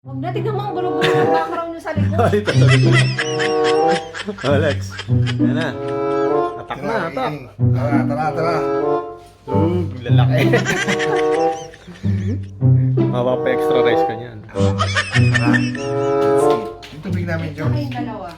Huwag na, tignan mo ang gulo-gulo ng background nyo sa likod. Ito sa likod. Alex, yan na. Atak na, atak. Tara. Lalaki. Mapapa-extra rice ka niyan. Tara. Yung tubig namin, Joe. Ay, dalawa.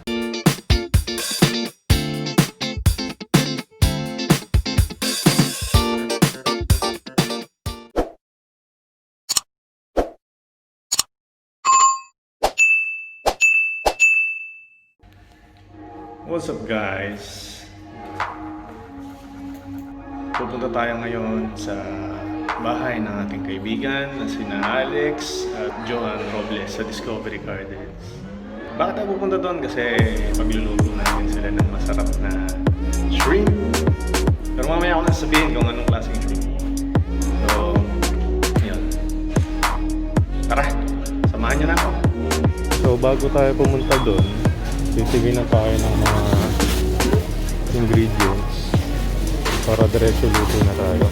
What's up guys? Pupunta tayo ngayon sa bahay ng ating kaibigan na sina Alex at Johan Robles sa Discovery Gardens. Bakit tayo pupunta doon? Kasi pagluluto natin sila ng masarap na shrimp. Pero mamaya ako na sabihin kung anong klaseng shrimp. So, yun. Tara, samahan nyo na ako. So bago tayo pumunta doon, titigin na tayo ng mga ingredients para diretso luto na tayo.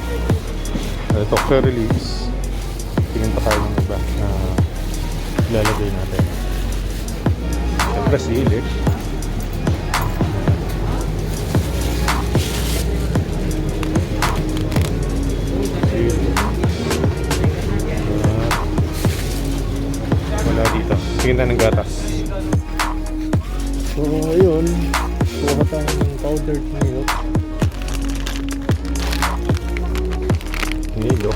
Ito, curry leaves. Tingin pa tayo ng iba na ilalagay natin. Siyempre sili. Wala dito. Tingin na ng gatas. So, ayun. Kuha tayo ng powdered milk. Nido.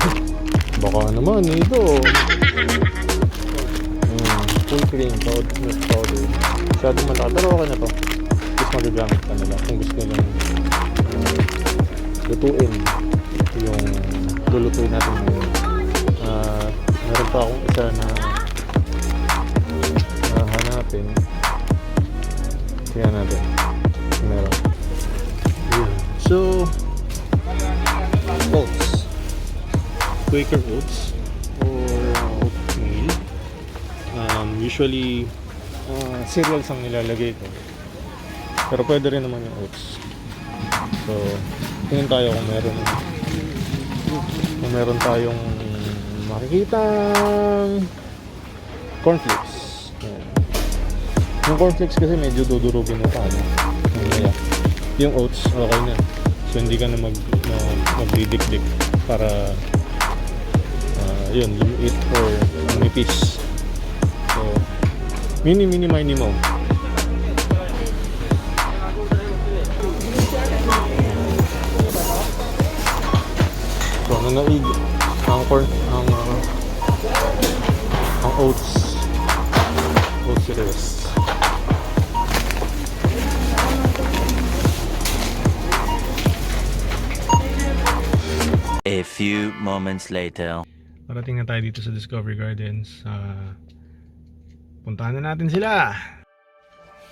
Baka naman, nido. Full cream, milk powder. Masyadong malaki. Pero okay na to. Tapos magagamit ka nila. Kung gusto nilang lutuin yung lulutuin natin ngayon. Meron pa akong isa na hanapin. Tingnan natin. Meron. Ayan. So, oats. Quaker oats or oatmeal. Usually, cereals ang nilalagay ko. Pero pwede rin naman yung oats. So, tingin tayo kung meron tayong makikitang cornflakes. Yung cornflakes kasi medyo dudurugin na tayo. Yung oats, okay na. So hindi ka na magdidikdik para yun, lumiit or manipis. So, minimum. So, nanaig ang oats cereals. A few moments later. Parating na tayo dito sa Discovery Gardens. Puntahan na natin sila.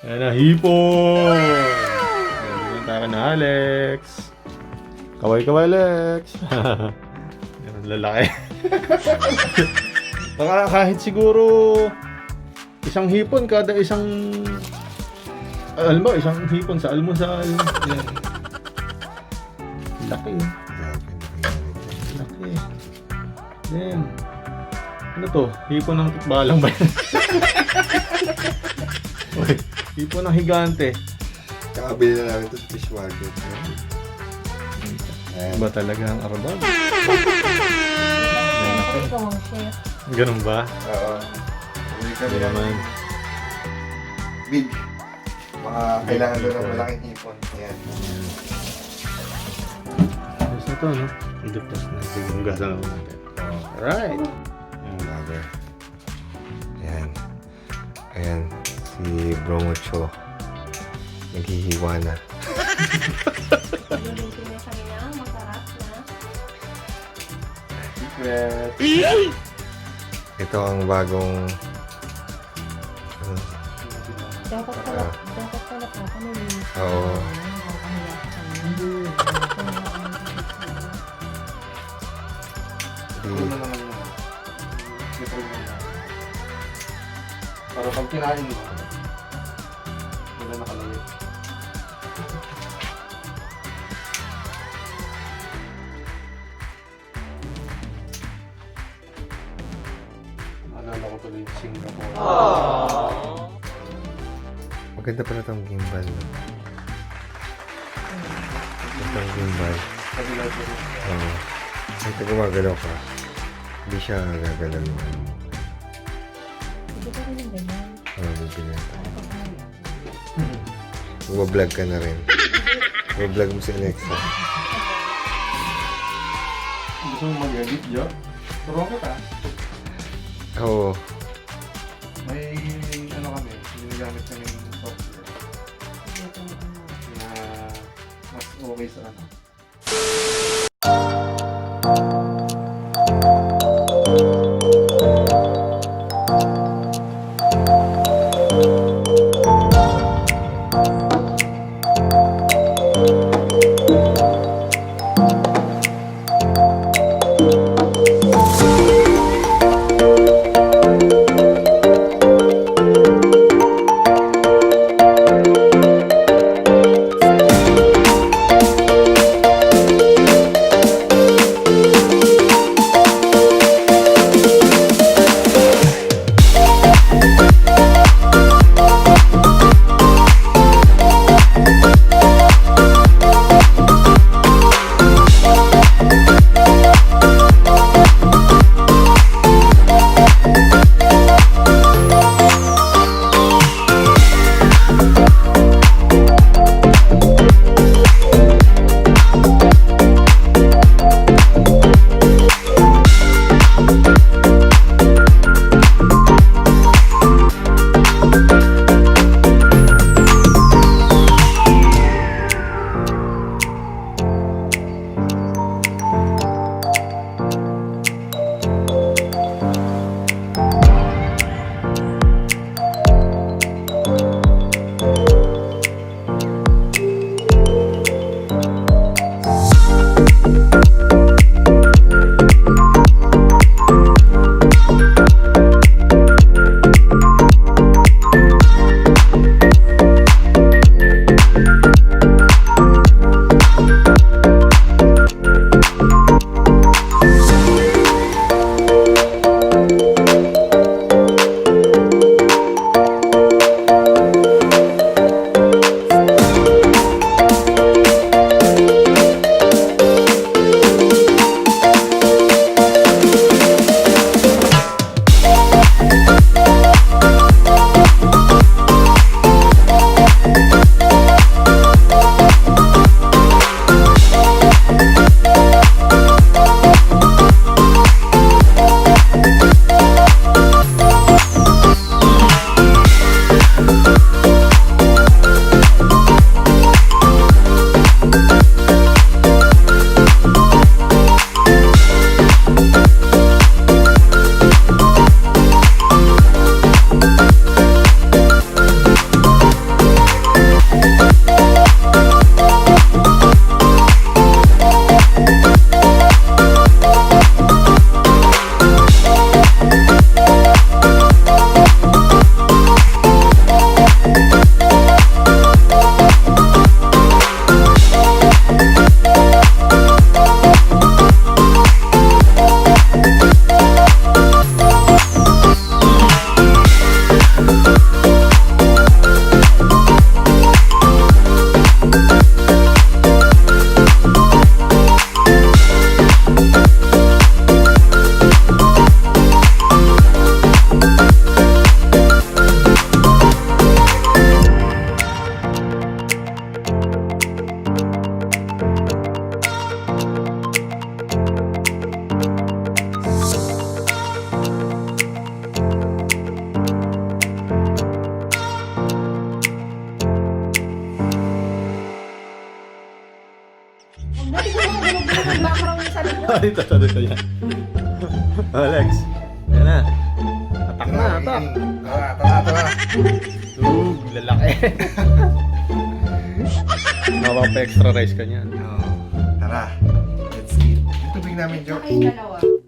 Ayan na, hipon! Ayan tayo na, Alex. Kaway, Alex. Ayan, lalaki. Baka kahit siguro isang hipon kada isang alam mo, isang hipon sa almusal. Ayan. Laki. Laki. Then, ano to? Hipon ng tikbalang ba yan? Uy, hipon ng higante. Kakabili na namin ito sa fish market. Ba talaga ang arbag? Ay, ikaw ang chef. Ganun ba? Oo. Uwi kami Hindi naman. Big. Mga kailangan doon ng malaking hipon. Ayan. Ayos na to, no? Iduplas na. Sige, hugasan na natin. Alright. Mother. Ayan. Ayan. Si Bro Mucho. Naghihiwa na. Lulutin na kami ng masarap na. Secret. Ito ang bagong Dapat pala papamilinis. Oo. Para pag kinain mo, wala nakalagay. Naalala ko tuloy si Singapore. Maganda pala itong gimbal. Itong gimbal. Kabila ko rin. Oo. Ito gumagalaw ka. Hindi siya gagalaw yung ano. Hindi ka rin yung ganyan. Oo, bibili. Para pag ano. Bumablog ka na rin. Bumablog mo si Alexa. Gusto mo mag-edit, Jo? Turuan kita. Oo. May ano kami, ginagamit kami ng software Ito yung ano. na mas okay sa ano. Dito, dito yan. Alex, yan na. Atak na, atak. Tara. Lalaki. Mapapa-extra rice ka niyan. Tara. Let's eat. Yung tubig namin, Jo. Saka yung dalawa.